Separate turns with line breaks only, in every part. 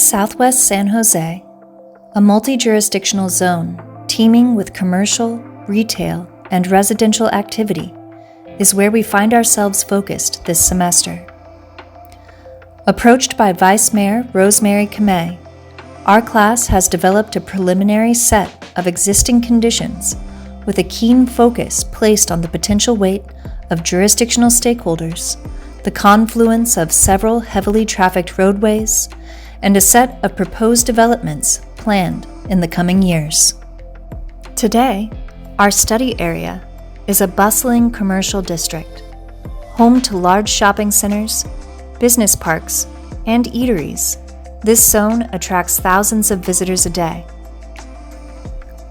Southwest San Jose, a multi-jurisdictional zone teeming with commercial, retail, and residential activity, is where we find ourselves focused this semester. Approached by Vice Mayor Rosemary Kamei, our class has developed a preliminary set of existing conditions with a keen focus placed on the potential weight of jurisdictional stakeholders, the confluence of several heavily trafficked roadways, and a set of proposed developments planned in the coming years. Today, our study area is a bustling commercial district, home to large shopping centers, business parks, and eateries. This zone attracts thousands of visitors a day.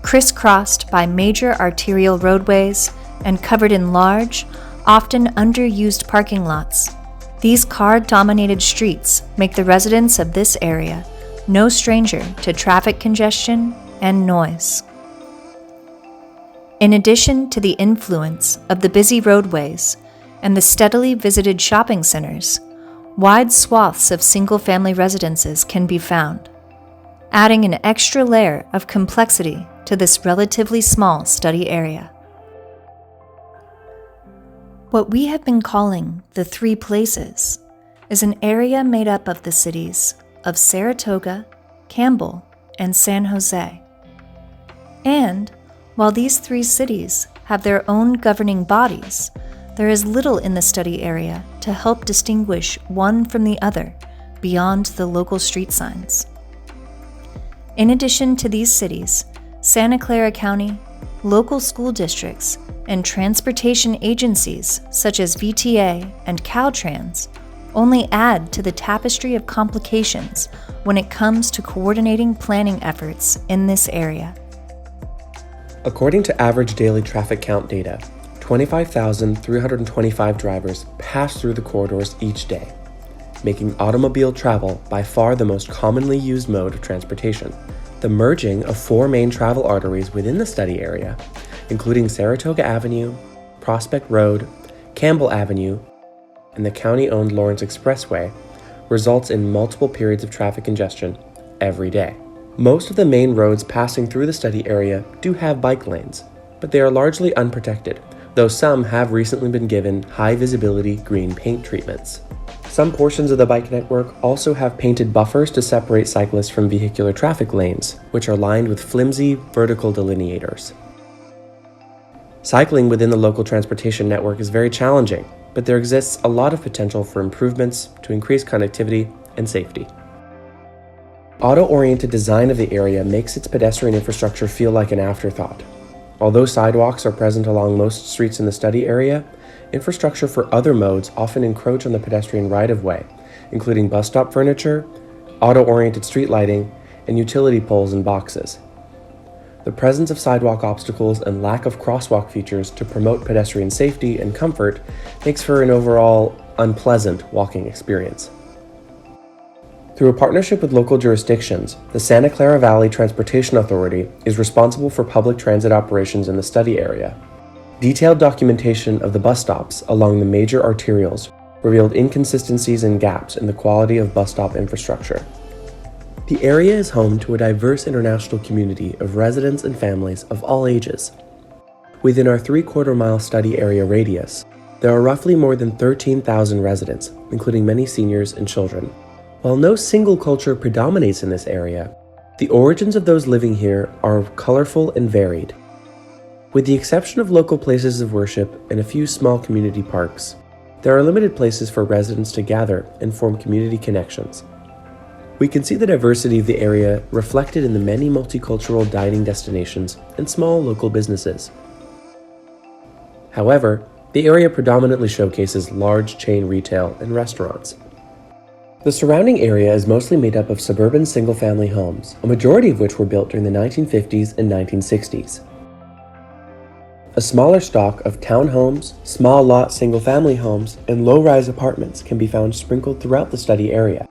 Crisscrossed by major arterial roadways and covered in large, often underused parking lots, these car-dominated streets make the residents of this area no stranger to traffic congestion and noise. In addition to the influence of the busy roadways and the steadily visited shopping centers, wide swaths of single-family residences can be found, adding an extra layer of complexity to this relatively small study area. What we have been calling the Three Places is an area made up of the cities of Saratoga, Campbell, and San Jose. And while these three cities have their own governing bodies, there is little in the study area to help distinguish one from the other beyond the local street signs. In addition to these cities, Santa Clara County, local school districts, and transportation agencies such as VTA and Caltrans only add to the tapestry of complications when it comes to coordinating planning efforts in this area.
According to average daily traffic count data, 25,325 drivers pass through the corridors each day, making automobile travel by far the most commonly used mode of transportation. The merging of four main travel arteries within the study area, including Saratoga Avenue, Prospect Road, Campbell Avenue, and the county-owned Lawrence Expressway, results in multiple periods of traffic congestion every day. Most of the main roads passing through the study area do have bike lanes, but they are largely unprotected, though some have recently been given high-visibility green paint treatments. Some portions of the bike network also have painted buffers to separate cyclists from vehicular traffic lanes, which are lined with flimsy vertical delineators. Cycling within the local transportation network is very challenging, but there exists a lot of potential for improvements to increase connectivity and safety. Auto-oriented design of the area makes its pedestrian infrastructure feel like an afterthought. Although sidewalks are present along most streets in the study area, infrastructure for other modes often encroach on the pedestrian right-of-way, including bus stop furniture, auto-oriented street lighting, and utility poles and boxes. The presence of sidewalk obstacles and lack of crosswalk features to promote pedestrian safety and comfort makes for an overall unpleasant walking experience. Through a partnership with local jurisdictions, the Santa Clara Valley Transportation Authority is responsible for public transit operations in the study area. Detailed documentation of the bus stops along the major arterials revealed inconsistencies and gaps in the quality of bus stop infrastructure. The area is home to a diverse international community of residents and families of all ages. Within our 3/4-mile study area radius, there are roughly more than 13,000 residents, including many seniors and children. While no single culture predominates in this area, the origins of those living here are colorful and varied. With the exception of local places of worship and a few small community parks, there are limited places for residents to gather and form community connections. We can see the diversity of the area reflected in the many multicultural dining destinations and small local businesses. However, the area predominantly showcases large chain retail and restaurants. The surrounding area is mostly made up of suburban single-family homes, a majority of which were built during the 1950s and 1960s. A smaller stock of townhomes, small lot single-family homes, and low-rise apartments can be found sprinkled throughout the study area.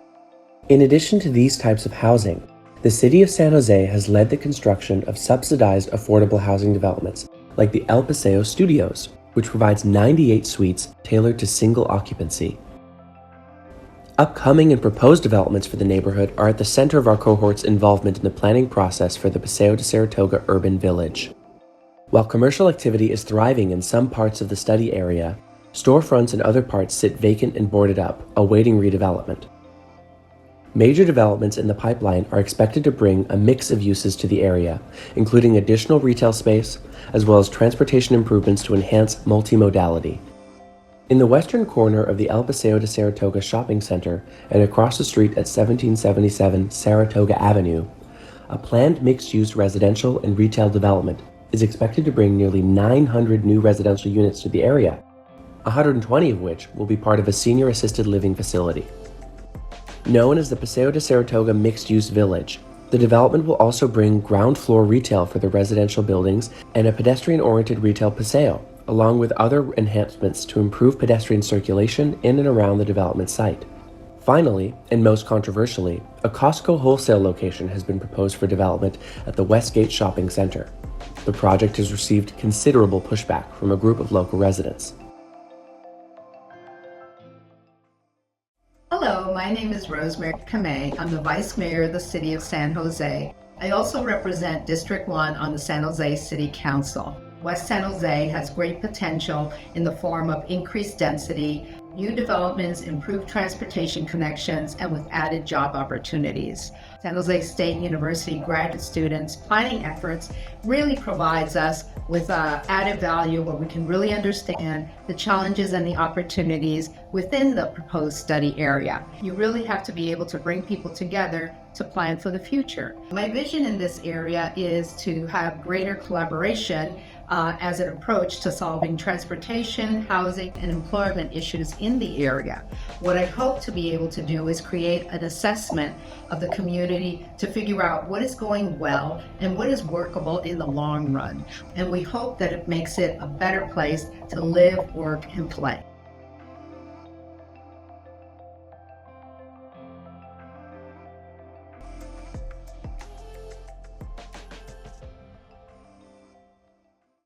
In addition to these types of housing, the city of San Jose has led the construction of subsidized affordable housing developments like the El Paseo Studios, which provides 98 suites tailored to single occupancy. Upcoming and proposed developments for the neighborhood are at the center of our cohort's involvement in the planning process for the Paseo de Saratoga urban village. While commercial activity is thriving in some parts of the study area, storefronts in other parts sit vacant and boarded up, awaiting redevelopment. Major developments in the pipeline are expected to bring a mix of uses to the area, including additional retail space, as well as transportation improvements to enhance multimodality. In the western corner of the El Paseo de Saratoga shopping center and across the street at 1777 Saratoga Avenue, a planned mixed-use residential and retail development is expected to bring nearly 900 new residential units to the area, 120 of which will be part of a senior assisted living facility. Known as the Paseo de Saratoga Mixed-Use Village, the development will also bring ground floor retail for the residential buildings and a pedestrian-oriented retail paseo, along with other enhancements to improve pedestrian circulation in and around the development site. Finally, and most controversially, a Costco wholesale location has been proposed for development at the Westgate Shopping Center. The project has received considerable pushback from a group of local residents.
Hello, my name is Rosemary Kamei. I'm the Vice Mayor of the City of San Jose. I also represent District 1 on the San Jose City Council. West San Jose has great potential in the form of increased density, new developments, improved transportation connections, and with added job opportunities. San Jose State University graduate students' planning efforts really provides us with added value where we can really understand the challenges and the opportunities within the proposed study area. You really have to be able to bring people together to plan for the future. My vision in this area is to have greater collaboration as an approach to solving transportation, housing, and employment issues in the area. What I hope to be able to do is create an assessment of the community to figure out what is going well and what is workable in the long run. And we hope that it makes it a better place to live, work, and play.